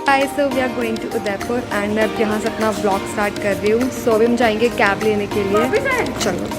Guys, so we are going to Udaipur and मैं अब यहाँ से अपना ब्लॉग स्टार्ट कर रही हूँ। सो अभी हम जाएंगे कैब लेने के लिए। चलो।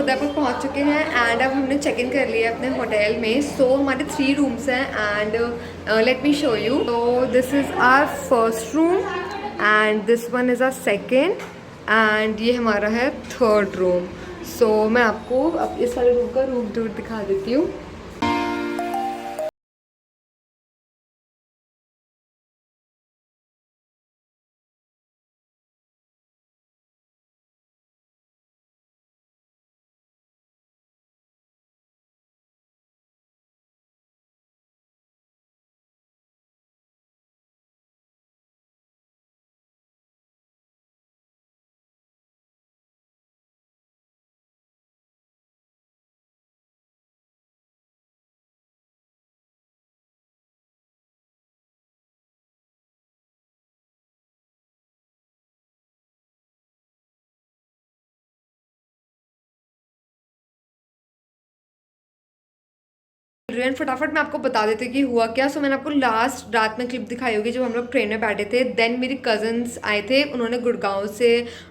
उदयपुर पहुंच चुके हैं एंड अब हमने चेक इन कर लिया अपने होटल में। सो हमारे 3 रूम्स हैं and let me show you. तो this is our first room and this one is our second and ये हमारा है थर्ड रूम। सो मैं आपको अब इस वाले रूम का रूम टूर दिखा देती हूँ। फटाफट मैं आपको बता देती हूँ कि हुआ क्या। सो मैंने आपको लास्ट रात में क्लिप दिखाई होगी जब हम लोग ट्रेन में बैठे थे। देन मेरी कज़न्स आए थे, उन्होंने गुड़गांव से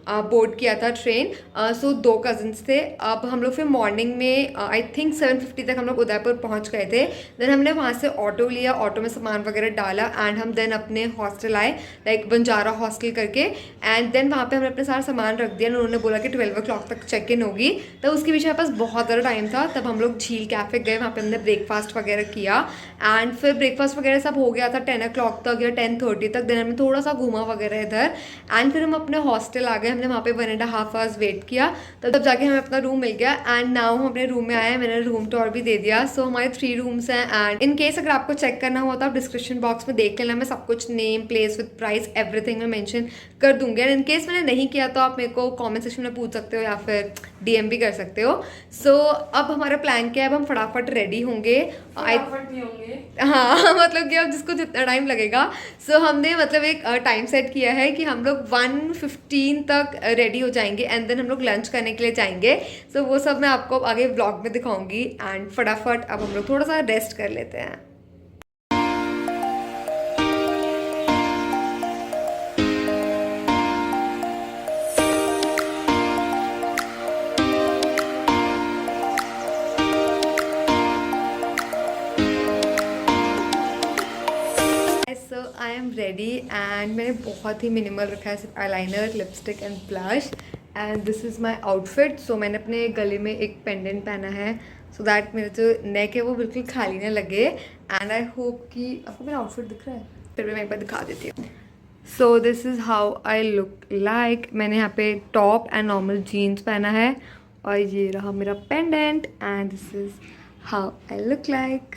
बोर्ड किया था ट्रेन। सो 2 कज़न्स थे। अब हम लोग फिर मॉर्निंग में आई थिंक 7:50 तक हम लोग उदयपुर पहुँच गए थे। देन हमने वहाँ से ऑटो लिया, ऑटो में सामान वगैरह डाला एंड हम देन अपने हॉस्टल आए, लाइक बंजारा हॉस्टल करके। एंड देन वहाँ पर हमने अपने सारा सामान रख दिया। उन्होंने बोला कि 12 o'clock तक चेक इन होगी। तब उसके पीछे हमारे पास बहुत ज़्यादा टाइम था। तब हम लोग झील कैफ़े गए, वहाँ पर हमने ब्रेकफास्ट वगैरह किया एंड फिर ब्रेकफास्ट वगैरह सब हो गया था 10 o'clock तक या 10:30 तक। देन हमने थोड़ा सा घूमा वगैरह इधर एंड फिर हम अपने हॉस्टल आ गए। हमने वहाँ पे 1.5 hours वेट किया, तब जाके हमें अपना रूम मिल गया एंड नाउ हम अपने रूम में आए हैं। मैंने रूम टूर भी दे दिया। सो हमारे 3 रूम्स हैं एंड इन केस अगर आपको चेक करना हुआ तो आप डिस्क्रिप्शन बॉक्स में देख लेना। मैं सब कुछ name, place with price, everything मैं मेंशन कर दूंगी। एंड इन केस मैंने नहीं किया तो आप मेरे को कमेंट सेक्शन में पूछ सकते हो या फिर DM भी कर सकते हो। सो अब हमारा प्लान क्या है, अब हम फटाफट रेडी होंगे। हाँ मतलब कि अब जिसको जितना टाइम लगेगा। सो हमने मतलब एक टाइम सेट किया है कि हम लोग 1:15 तक रेडी हो जाएंगे एंड देन हम लोग लंच करने के लिए जाएंगे। सो वो सब मैं आपको आगे व्लॉग में दिखाऊंगी एंड फटाफट अब हम लोग थोड़ा सा रेस्ट कर लेते हैं। आई एम रेडी एंड मैंने बहुत ही मिनिमल रखा है, सिर्फ eyeliner, lipstick and blush and this is my outfit. So मैंने अपने गले में एक पेंडेंट पहना है सो दैट मेरा जो नेक है वो बिल्कुल खाली ना लगे। एंड आई होप कि आपको मेरा आउटफिट दिख रहा है, फिर भी मैं एक बार दिखा देती हूँ। So this is how I look like. मैंने यहाँ पे टॉप एंड नॉर्मल जीन्स पहना है और ये रहा मेरा pendant and this is how I look like.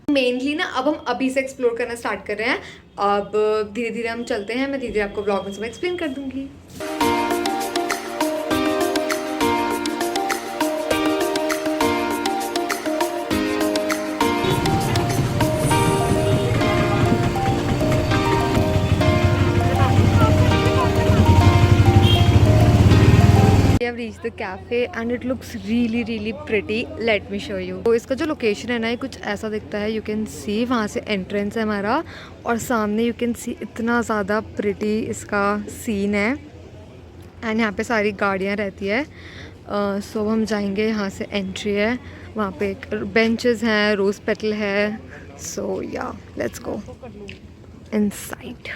Mainly ना अब हम अभी से एक्सप्लोर करना स्टार्ट कर रहे हैं। अब धीरे धीरे हम चलते हैं, मैं धीरे धीरे आपको ब्लॉग में सब एक्सप्लेन कर दूंगी। Reach the cafe and it looks really really pretty. Late me show you. तो इसका जो लोकेशन है ना, ये कुछ ऐसा दिखता है। यू कैन सी वहाँ से एंट्रेंस है हमारा और सामने यू कैन सी इतना ज़्यादा प्रिटी इसका सीन है एंड यहाँ पे सारी गाड़ियाँ रहती है। सो हम जाएंगे, यहाँ से एंट्री है, वहाँ पे एक बेंचेस हैं, रोज़ पेटल है। सो या लेट्स गो इनसाइड।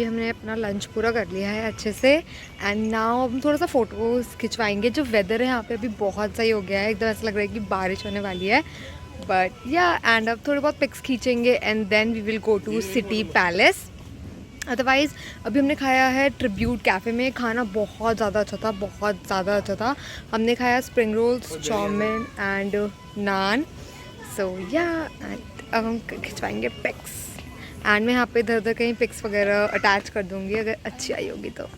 अभी हमने अपना लंच पूरा कर लिया है अच्छे से एंड नाउ हम थोड़ा सा फ़ोटोज़ खिंचवाएंगे। जो वेदर है यहाँ पे अभी बहुत सही हो गया है, एकदम ऐसा लग रहा है कि बारिश होने वाली है। बट या एंड अब थोड़े बहुत पिक्स खींचेंगे and then we will go to city palace. Otherwise अभी हमने खाया है ट्रिब्यूट कैफ़े में, खाना बहुत ज़्यादा अच्छा था, बहुत ज़्यादा अच्छा था। हमने खाया स्प्रिंग रोल्स, चाउमीन एंड नान। सो या अब हम खिंचवाएंगे पिक्स एंड मैं यहाँ पे इधर उधर कहीं पिक्स वगैरह अटैच कर दूँगी अगर अच्छी आई होगी तो।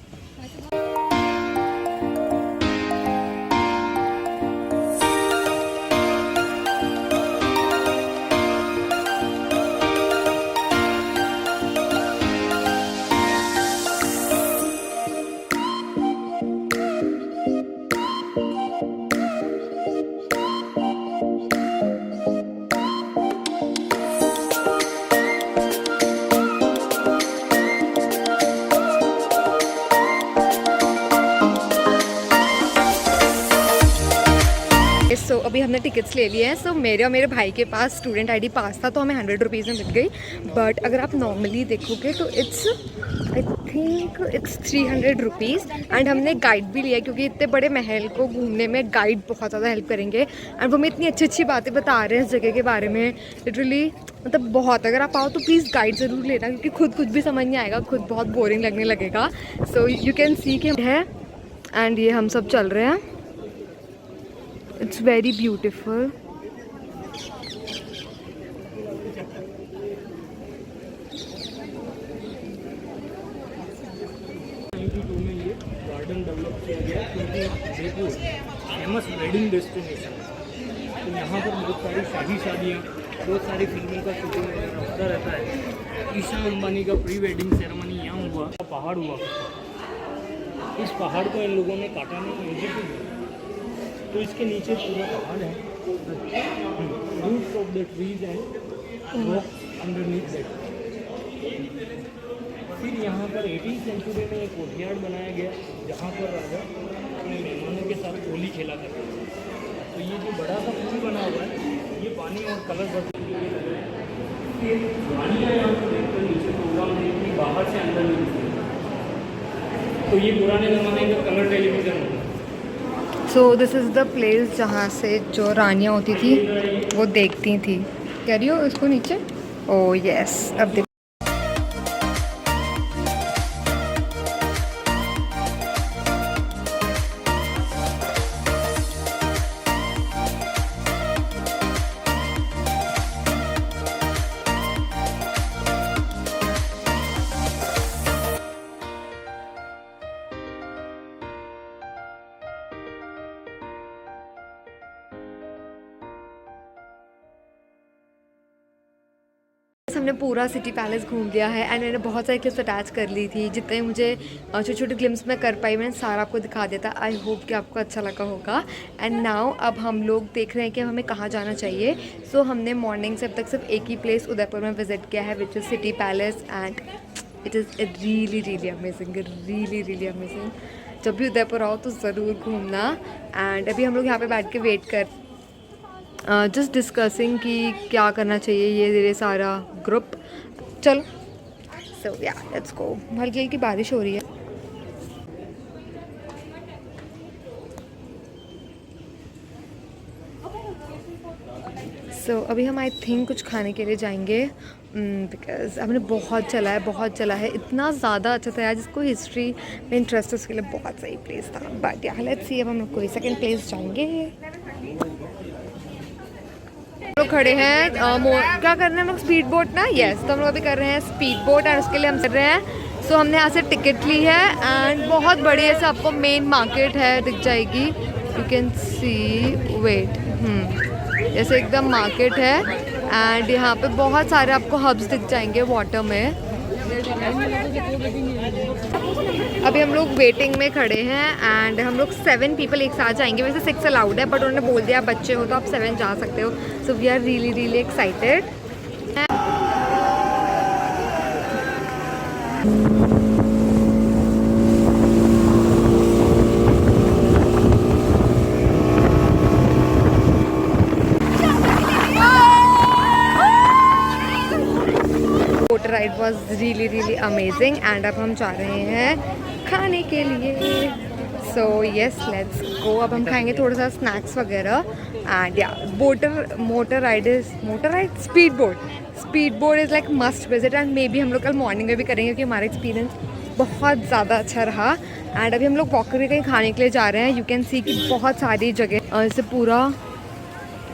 सो अभी हमने टिकट्स ले लिए हैं। सो मेरे और मेरे भाई के पास स्टूडेंट आईडी पास था तो हमें 100 रुपीज़ में मिल गई। बट अगर आप नॉर्मली देखोगे तो it's I think it's 300 rupees. And हमने गाइड भी लिया क्योंकि इतने बड़े महल को घूमने में गाइड बहुत ज़्यादा हेल्प करेंगे एंड वो हमें इतनी अच्छी अच्छी बातें बता रहे हैं इस जगह के बारे में। लिटरली मतलब बहुत, अगर आप आओ तो प्लीज़ गाइड ज़रूर लेना क्योंकि खुद कुछ भी समझ नहीं आएगा, खुद बहुत बोरिंग लगने लगेगा। सो यू कैन सी कि है एंड ये हम सब चल रहे हैं। It's very beautiful. Garden develop किया गया क्योंकि जयपुर फेमस वेडिंग डेस्टिनेशन है। तो यहाँ पर बहुत सारी शाही शादियाँ, बहुत सारी फिल्मों का शूटिंग वगैरह होता रहता है। ईशा अंबानी का प्री वेडिंग सेरेमनी यहाँ हुआ, पहाड़ हुआ। इस पहाड़ को इन लोगों ने काटा नहीं, मुझे तो इसके नीचे पूरा पहाड़ है। Roots of the trees and rock underneath that. फिर यहाँ पर 18वीं सेंचुरी में एक कोर्टयार्ड बनाया गया जहाँ पर राजा अपने मेहमानों के साथ होली खेला करते थे। तो ये जो बड़ा सा पुल बना हुआ है ये पानी और कलर भर गाड़ियाँ यहाँ पर देखकर नीचे प्रोग्राम देखने बाहर से अंदर नहीं। तो ये पुराने ज़माने का कलर टेलीविज़न होता है। So this is the place जहाँ से जो रानियाँ होती थी वो देखती थी। कह रही हो इसको नीचे? ओह यस, अब देखो। हमने पूरा सिटी पैलेस घूम लिया है एंड मैंने बहुत सारी क्लिप्स अटैच कर ली थी। जितने मुझे छोटे छोटे क्लिप्स में कर पाई मैंने सारा आपको दिखा दिया था। आई होप कि आपको अच्छा लगा होगा। एंड नाउ अब हम लोग देख रहे हैं कि हमें कहाँ जाना चाहिए। सो हमने मॉर्निंग से अब तक सिर्फ एक ही प्लेस उदयपुर में विज़िट किया है which is city palace and it is really really amazing, really really amazing. जब भी उदयपुर आओ तो ज़रूर घूमना। एंड अभी हम लोग यहाँ पर बैठ के वेट कर जस्ट डिस्कसिंग कि क्या करना चाहिए ये सारा ग्रुप। चलो सो या लेट्स गो। हल्की हल्की बारिश हो रही है। सो अभी हम आई थिंक कुछ खाने के लिए जाएंगे बिकॉज हमने बहुत चला है इतना ज़्यादा अच्छा था यार। जिसको हिस्ट्री में इंटरेस्ट है उसके लिए बहुत सही प्लेस था। बट या लेट्स सी अब हम लोग कोई सेकेंड प्लेस जाएंगे। लोग खड़े हैं क्या करना है हम लोग स्पीड बोट ना। यस तो हम लोग अभी कर रहे हैं स्पीड बोट एंड उसके लिए हम कर रहे हैं। सो हमने यहाँ से टिकट ली है एंड बहुत बड़ी ऐसे आपको मेन मार्केट है दिख जाएगी। यू कैन सी वेट जैसे एकदम मार्केट है एंड यहाँ पे बहुत सारे आपको हब्स दिख जाएंगे वाटर में। अभी हम लोग वेटिंग में खड़े हैं एंड हम लोग 7 पीपल एक साथ जाएंगे। वैसे 6 अलाउड है बट उन्होंने बोल दिया बच्चे हो तो आप 7 जा सकते हो। So we are really really excited. Boat ride was really amazing and अब हम जा रहे हैं खाने के लिए। So yes let's go. अब हम खाएंगे थोड़ा सा स्नैक्स वगैरह एंड या motor ride speed boat is like must visit and maybe हम लोग कल मॉर्निंग में भी करेंगे क्योंकि हमारा एक्सपीरियंस बहुत ज़्यादा अच्छा रहा। एंड अभी हम लोग वॉक करके कहीं खाने के लिए जा रहे हैं। यू कैन सी कि बहुत सारी जगह ऐसे पूरा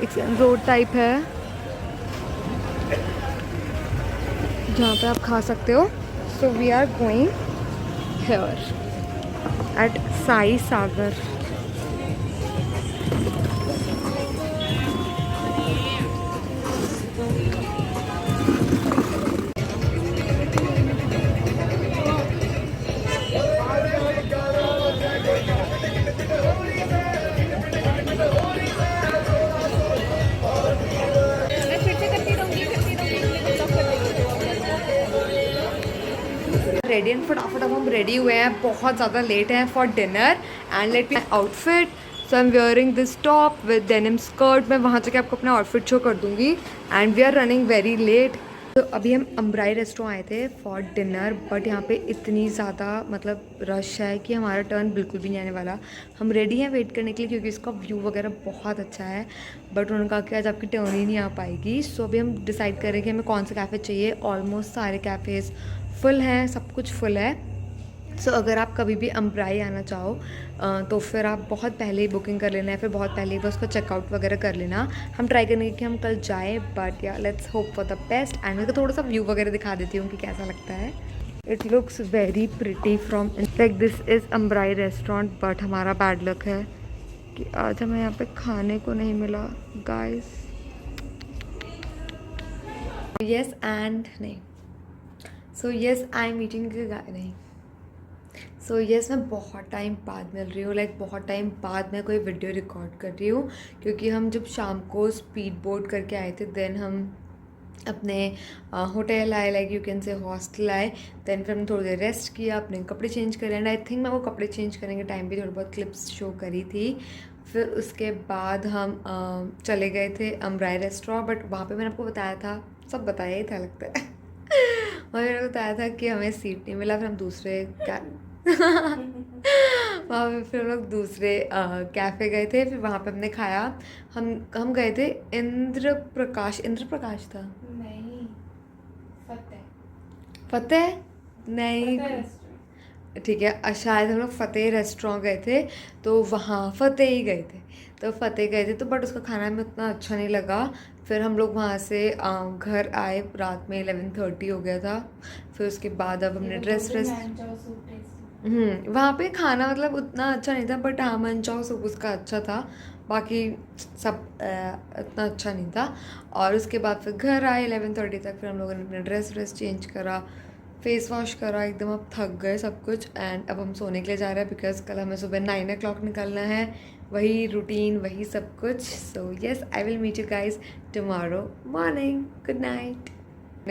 एक रोड टाइप है जहाँ पे आप खा सकते हो। So we are going here at Sai Sagar. Ready and फटाफट अब हम रेडी हुए हैं, बहुत ज़्यादा लेट हैं for dinner and let me outfit. So I am wearing this top with denim skirt. मैं वहाँ जाके आपको अपना आउटफिट शो कर दूँगी and we are running very late. तो अभी हम अम्ब्राई रेस्टोरेंट आए थे फॉर डिनर बट यहाँ पे इतनी ज़्यादा मतलब रश है कि हमारा टर्न बिल्कुल भी नहीं आने वाला। हम रेडी हैं वेट करने के लिए क्योंकि इसका व्यू वगैरह बहुत अच्छा है बट उन्होंने कहा कि आज आपकी टर्न ही नहीं आ पाएगी। सो अभी हम डिसाइड करें कि हमें कौन सा कैफ़े चाहिए। ऑलमोस्ट सारे कैफ़ेज़ फुल हैं, सब कुछ फुल है। सो अगर आप कभी भी अम्ब्राई आना चाहो तो फिर आप बहुत पहले ही बुकिंग कर लेना है, फिर बहुत पहले ही बस उसका चेकआउट वगैरह कर लेना। हम ट्राई करेंगे कि हम कल जाएँ बट या let's hope for the best. And मैं थोड़ा सा व्यू वगैरह दिखा देती हूँ कि कैसा लगता है। It looks very pretty from in fact this is Ambrai restaurant but हमारा बैड लक है कि आज हमें यहाँ पे खाने को नहीं मिला गाइस। यस एंड नहीं सो येस आई एम मीटिंग नहीं सो येस मैं बहुत टाइम बाद मिल रही हूँ, लाइक बहुत टाइम बाद मैं कोई वीडियो रिकॉर्ड कर रही हूँ क्योंकि हम जब शाम को स्पीड बोट करके आए थे देन हम अपने होटल आए, like you can say hostel आए। देन फिर हमने थोड़ी देर रेस्ट किया, अपने कपड़े चेंज करे एंड आई थिंक मैं वो कपड़े चेंज करने के टाइम भी थोड़ी बहुत क्लिप्स शो करी थी। फिर उसके बाद हम चले गए थे अम्ब्राई रेस्टोरेंट बट वहाँ पे मैंने आपको बताया था, सब बताया ही था लगता है और मैंने बताया था कि हमें सीट नहीं मिला। फिर हम दूसरे वहाँ पे फिर हम लोग दूसरे कैफ़े गए थे। फिर वहाँ पे हमने खाया। हम गए थे इंद्र प्रकाश था नहीं, फतेह नहीं ठीक है शायद हम लोग फ़तेह रेस्टोरेंट गए थे तो वहाँ फ़तेह ही गए थे तो फ़तेह गए थे तो बट उसका खाना हमें उतना अच्छा नहीं लगा। फिर हम लोग वहाँ से घर आए रात में 11:30 हो गया था। फिर उसके बाद अब हमने ड्रेस वहाँ पे खाना मतलब उतना अच्छा नहीं था बट हाँ मनचाओ सूप उसका अच्छा था, बाकी सब इतना अच्छा नहीं था। और उसके बाद फिर घर आए 11:30 तक। फिर हम लोगों ने अपना ड्रेस चेंज करा, फेस वॉश करा, एकदम अब थक गए सब कुछ एंड अब हम सोने के लिए जा रहे हैं बिकॉज कल हमें सुबह 9 o'clock निकलना है। वही रूटीन वही सब कुछ। So yes I will meet you guys tomorrow morning. Good night.